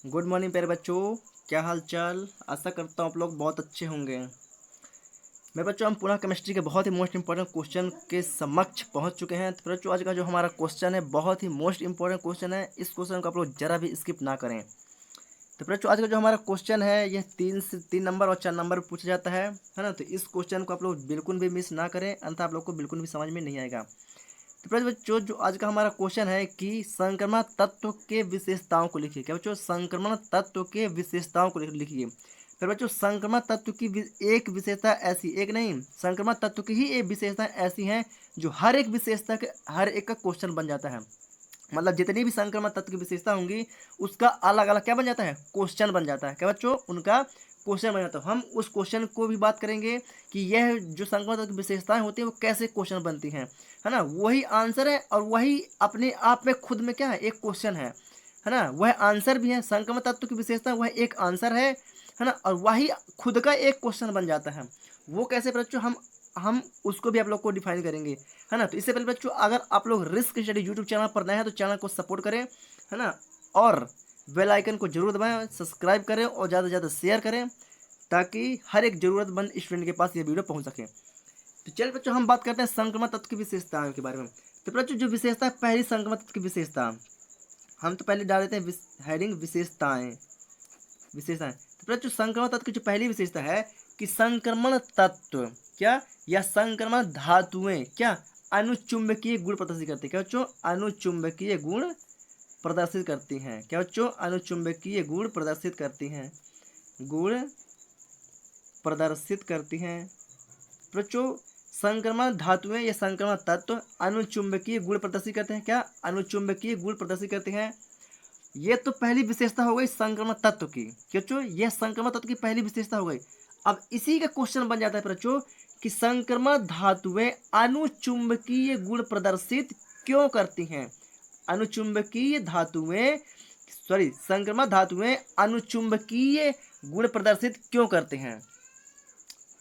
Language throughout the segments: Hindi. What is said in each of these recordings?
गुड मॉर्निंग प्यारे बच्चों। क्या हाल चाल। आशा करता हूँ आप लोग बहुत अच्छे होंगे। मेरे बच्चों, हम पुनः केमिस्ट्री के बहुत ही मोस्ट इंपॉर्टेंट क्वेश्चन के समक्ष पहुंच चुके हैं। तो बच्चों, आज का जो हमारा क्वेश्चन है बहुत ही मोस्ट इंपॉर्टेंट क्वेश्चन है। इस क्वेश्चन को आप लोग जरा भी स्किप ना करें। तो बच्चों, आज का जो हमारा क्वेश्चन है यह 3 नंबर और 4 नंबर पर पूछा जाता है ना। तो इस क्वेश्चन को आप लोग बिल्कुल भी मिस ना करें, अन्यथा आप लोग को बिल्कुल भी समझ में नहीं आएगा। तो फ्रेंड्स बच्चों, जो आज का हमारा क्वेश्चन है कि संक्रमण तत्व के विशेषताओं को लिखिए। क्या बच्चों? संक्रमण तत्व के विशेषताओं को लिखिए। फिर बच्चों, संक्रमण तत्व की एक विशेषता ऐसी, एक नहीं, संक्रमण तत्व की ही एक विशेषता ऐसी हैं जो हर एक विशेषता के हर एक का क्वेश्चन बन जाता है। मतलब जितनी भी संक्रमण तत्व की विशेषता होंगी उसका अलग अलग क्या बन जाता है? क्वेश्चन बन जाता है। क्या बच्चों? उनका क्वेश्चन बन जाता है। हम उस क्वेश्चन को भी बात करेंगे कि यह जो संक्रमण तत्व की विशेषताएं होती हैं वो कैसे क्वेश्चन बनती हैं, है ना। वही आंसर है और वही अपने आप में खुद में क्या है? एक क्वेश्चन है ना। वह आंसर भी है, संक्रमण तत्व की विशेषता वह एक आंसर है ना, और वही खुद का एक क्वेश्चन बन जाता है। वो कैसे बच्चों? हम उसको भी आप लोग को डिफाइन करेंगे, है ना। तो इससे पहले बच्चों, अगर आप लोग रिस्क स्टडी यूट्यूब चैनल पर नए हैं तो चैनल को सपोर्ट करें, है ना, और बेल आइकन को जरूर दबाएं, सब्सक्राइब करें और ज़्यादा से ज़्यादा शेयर करें ताकि हर एक ज़रूरतमंद स्टूडेंट के पास ये वीडियो पहुंच सके। तो चलिए बच्चों, हम बात करते हैं संक्रमण तत्व की विशेषताओं के बारे में। तो बच्चों, जो विशेषता है पहली संक्रमण तत्व की विशेषता, हम तो पहले डाल देते हैं हेडिंग विशेषताएं। तो बच्चों, संक्रमण तत्व की जो पहली विशेषता है कि संक्रमण तत्व क्या या संक्रमण धातुएं क्या अनुचुंबकीय गुण प्रदर्शित करती है। क्या बच्चों? अनुचुंबकीय गुण प्रदर्शित करती हैं। क्या बच्चों? अनुचुंबकीय गुण प्रदर्शित करती हैं। गुण प्रदर्शित करती हैं। बच्चों, संक्रमण धातुएं या संक्रमण तत्व अनुचुंबकीय गुण प्रदर्शित करते हैं। क्या? अनुचुंबकीय गुण प्रदर्शित करते हैं। ये तो पहली विशेषता हो गई संक्रमण तत्व की। बच्चों, यह संक्रमण तत्व की पहली विशेषता हो गई। अब इसी का क्वेश्चन बन जाता है बच्चों कि संक्रमण धातुएं अनुचुंबकीय गुण प्रदर्शित क्यों करती हैं। अनुचुंबकीय धातुएं संक्रमण धातुएं अनुचुंबकीय गुण प्रदर्शित क्यों करते हैं।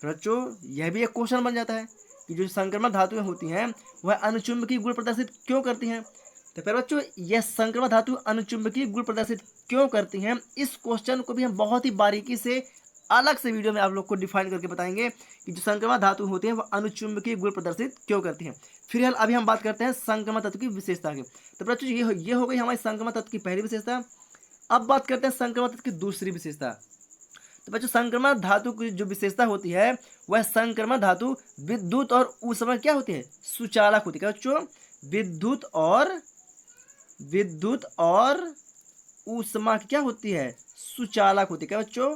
बच्चों, यह भी एक क्वेश्चन बन जाता है कि जो संक्रमण धातुएं होती हैं वह अनुचुंबकीय गुण प्रदर्शित क्यों करती हैं। तो फिर बच्चों, यह संक्रमण धातु अनुचुंबकीय गुण प्रदर्शित क्यों करती हैं, इस क्वेश्चन को भी हम बहुत ही बारीकी से अलग से वीडियो में आप लोग को डिफाइन करके बताएंगे कि जो संक्रमण धातु होती है वह अनुचुंबकीय गुण प्रदर्शित क्यों करती हैं। फिलहाल अभी हम बात करते हैं संक्रमण तत्व की विशेषता की। तो बच्चों, ये हो गई हमारी संक्रमण तत्व की पहली विशेषता। अब बात करते हैं संक्रमण तत्व की दूसरी विशेषता। तो बच्चों, संक्रमण धातु की जो विशेषता होती है वह संक्रमण धातु विद्युत और ऊष्मा क्या होती है? सुचालक होती है। क्या बच्चों? विद्युत और ऊष्मा की क्या होती है? सुचालक होती है। क्या बच्चों?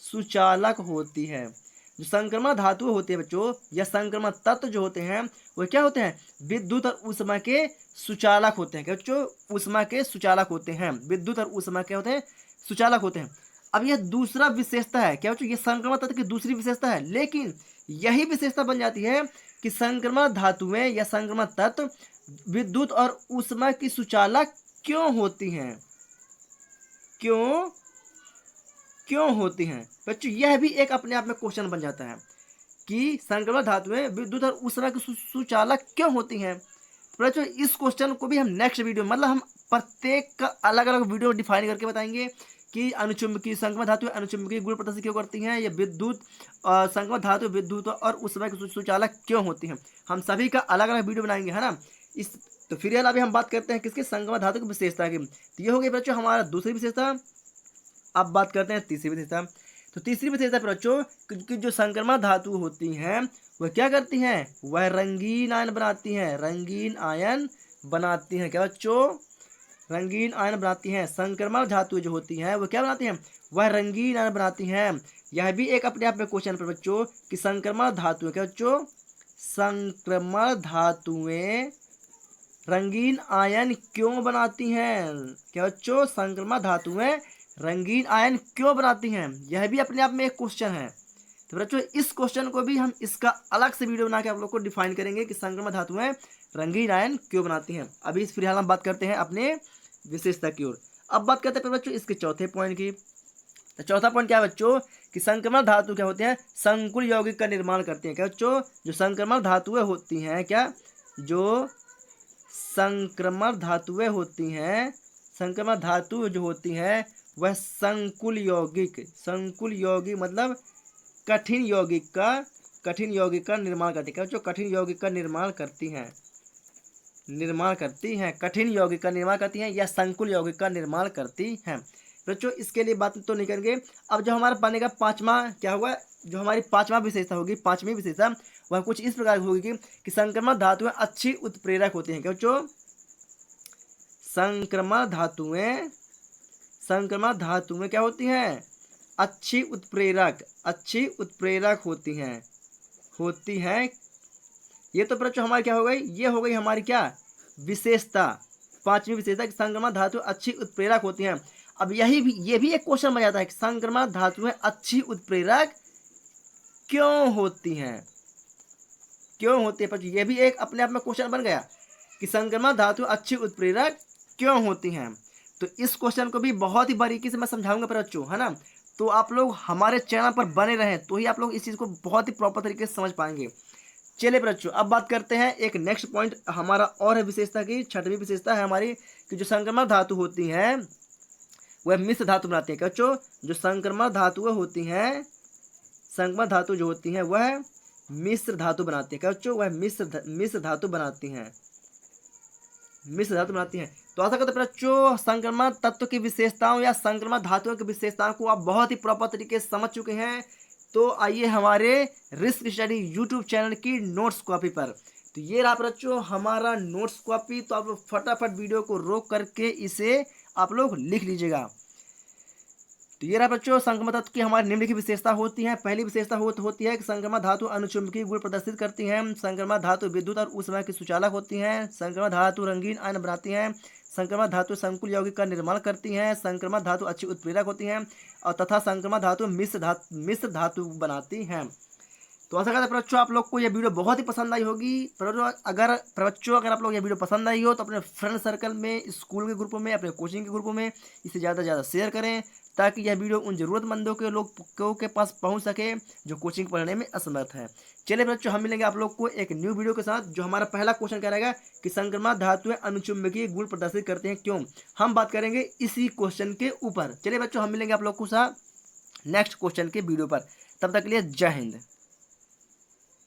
सुचालक होती है। जो संक्रमण धातु होती है बच्चों या संक्रमण तत्व जो होते हैं वो क्या होते हैं? विद्युत और ऊष्मा के सुचालक होते हैं। क्या बच्चों? ऊष्मा के सुचालक होते हैं। विद्युत और ऊष्मा क्या होते हैं? सुचालक होते हैं। अब यह दूसरा विशेषता है। क्या बच्चों? ये संक्रमण तत्व की दूसरी विशेषता है, लेकिन यही विशेषता बन जाती है कि संक्रमण धातुएं या संक्रमण तत्व विद्युत और ऊष्मा की सुचालक क्यों होती हैं। क्यों क्यों होती हैं बच्चों? यह भी एक अपने आप में क्वेश्चन बन जाता है कि संक्रमण धातुएं विद्युत और ऊष्मा की सुचालक क्यों होती हैं। तो बच्चों, इस क्वेश्चन को भी हम नेक्स्ट वीडियो मतलब हम प्रत्येक का अलग अलग वीडियो डिफाइन करके बताएंगे कि अनुचुंबकीय संक्रमण धातु अनुचुंबकीय गुण प्रदर्शित क्यों करती हैं, या विद्युत संक्रमण धातु विद्युत और ऊष्मा की सुचालक क्यों होती हैं। हम सभी का अलग अलग वीडियो बनाएंगे, है ना। इस तो फिर अभी हम बात करते हैं किसके? संक्रमण धातु की विशेषता की। तो ये हो गई बच्चों हमारा दूसरी विशेषता। अब बात करते हैं तीसरी विशेषता। तो तीसरी विशेषता पर बच्चों कि जो संक्रमण धातु होती हैं वह क्या करती हैं? वह रंगीन आयन बनाती हैं। रंगीन आयन बनाती हैं। क्या बच्चों? रंगीन आयन बनाती हैं। संक्रमण धातु जो होती हैं वह क्या बनाती हैं? वह रंगीन आयन बनाती हैं। यह भी एक अपने आप में क्वेश्चन पर बच्चों कि संक्रमण धातु क्या बच्चों? संक्रमण धातुएं रंगीन आयन क्यों बनाती हैं। क्या बच्चों? संक्रमण धातुएं रंगीन आयन क्यों बनाती हैं, यह भी अपने आप में एक क्वेश्चन है। तो बच्चों, इस क्वेश्चन को भी हम इसका अलग से वीडियो बना के आप लोग को डिफाइन करेंगे कि संक्रमण धातुएं रंगीन आयन क्यों बनाती हैं। अभी इस फिलहाल हम बात करते हैं अपने विशेषता की ओर। अब बात करते हैं बच्चों इसके चौथे पॉइंट की। तो चौथा पॉइंट क्या है बच्चों कि संक्रमण धातु क्या होते हैं? संकुल यौगिक का निर्माण करती हैं। क्या बच्चों? जो संक्रमण धातुएं होती हैं क्या? जो संक्रमण धातुएं होती हैं संक्रमण धातु जो होती हैं वह संकुल यौगिक मतलब कठिन यौगिक का निर्माण करती है। जो कठिन यौगिक का निर्माण करती हैं कठिन यौगिक का निर्माण करती हैं या संकुल यौगिक का निर्माण करती हैं। बच्चों इसके लिए बात तो नहीं करेंगे। अब जो हमारा बनेगा पांचवा क्या होगा, जो हमारी पांचवी विशेषता वह कुछ इस प्रकार की होगी कि संक्रमण धातुएं अच्छी उत्प्रेरक होती हैं। क्यों? संक्रमण धातुएं क्या होती हैं? अच्छी उत्प्रेरक होती हैं। ये तो बच्चों हमारी क्या हो गई, ये हो गई हमारी क्या विशेषता, पांचवी विशेषता कि संक्रमण धातु अच्छी उत्प्रेरक होती हैं। अब ये भी एक क्वेश्चन बन जाता है कि संक्रमण धातुएं अच्छी उत्प्रेरक क्यों होती हैं बच्चों। ये भी एक अपने आप में क्वेश्चन बन गया कि संक्रमण धातु अच्छी उत्प्रेरक क्यों होती हैं। तो इस क्वेश्चन को भी बहुत ही बारीकी से मैं समझाऊंगा बच्चों, है ना। तो आप लोग हमारे चैनल पर बने रहें तो ही आप लोग इस चीज़ को बहुत ही प्रॉपर तरीके से समझ पाएंगे। चलिए बच्चों अब बात करते हैं एक नेक्स्ट पॉइंट हमारा और है विशेषता की। छठवीं विशेषता है हमारी कि जो संक्रमण धातु होती हैं वह मिश्र धातु बनाती है। बच्चों जो संक्रमण धातु जो होती हैं वह मिश्र धातु बनाती है। बच्चों वह मिश्र धातु बनाती हैं। तो ऐसा करते बच्चों संक्रमण तत्व की विशेषताओं या संक्रमण धातुओं की विशेषताओं को आप बहुत ही प्रॉपर तरीके से समझ चुके हैं। तो आइए हमारे रिस्क स्टडी यूट्यूब चैनल की नोट्स कॉपी पर। तो ये रहा बच्चों हमारा नोट्स कॉपी। तो आप लोग फटाफट वीडियो को रोक करके इसे आप लोग लिख लीजिएगा। तो ये रहा बच्चों संक्रमण तत्व की हमारी निम्नलिखित विशेषता होती है। पहली विशेषता होती है कि संक्रमण धातु अनुचुंबकीय गुण प्रदर्शित करती हैं। संक्रमण धातु विद्युत और ऊष्मा की सुचालक होती हैं। संक्रमण धातु रंगीन आयन बनाती हैं। संक्रमण धातु संकुल यौगिक का निर्माण करती हैं। संक्रमण धातु अच्छी उत्प्रेरक होती हैं और तथा संक्रमण धातु मिश्र धातु बनाती हैं। तो ऐसा करते बच्चों आप लोग को यह वीडियो बहुत ही पसंद आई होगी। अगर आप लोग ये वीडियो पसंद आई हो तो अपने फ्रेंड सर्कल में, स्कूल के ग्रुपों में, अपने कोचिंग के ग्रुपों में इसे ज़्यादा से ज़्यादा शेयर करें ताकि यह वीडियो उन ज़रूरतमंदों के लोगों के पास पहुंच सके जो कोचिंग पढ़ने में असमर्थ है। चलिए बच्चों हम मिलेंगे आप लोग को एक न्यू वीडियो के साथ। जो हमारा पहला क्वेश्चन क्या रहेगा कि संक्रमण धातुएं अनुचुंबकीय गुण प्रदर्शित करते हैं क्यों, हम बात करेंगे इसी क्वेश्चन के ऊपर। चलिए बच्चों हम मिलेंगे आप लोग को साथ नेक्स्ट क्वेश्चन के वीडियो पर। तब तक के लिए जय हिंद।